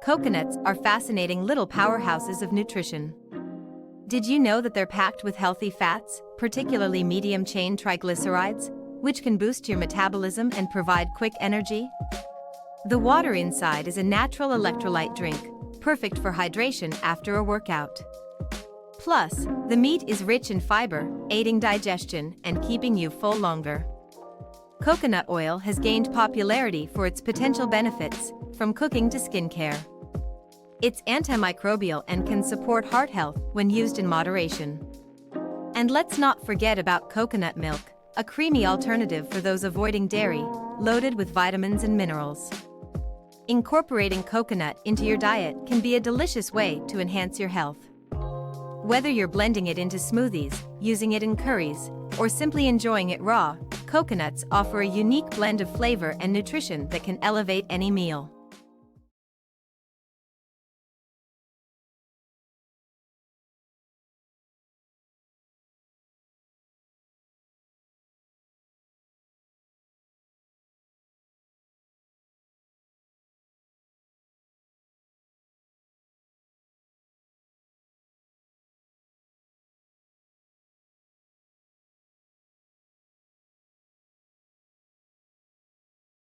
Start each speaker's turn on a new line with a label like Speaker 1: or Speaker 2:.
Speaker 1: Coconuts are fascinating little powerhouses of nutrition. Did you know that they're packed with healthy fats, particularly medium-chain triglycerides, which can boost your metabolism and provide quick energy? The water inside is a natural electrolyte drink, perfect for hydration after a workout. Plus, the meat is rich in fiber, aiding digestion and keeping you full longer. Coconut oil has gained popularity for its potential benefits, from cooking to skincare. It's antimicrobial and can support heart health when used in moderation. And let's not forget about coconut milk, a creamy alternative for those avoiding dairy, loaded with vitamins and minerals. Incorporating coconut into your diet can be a delicious way to enhance your health. Whether you're blending it into smoothies, using it in curries, or simply enjoying it raw, coconuts offer a unique blend of flavor and nutrition that can elevate any meal.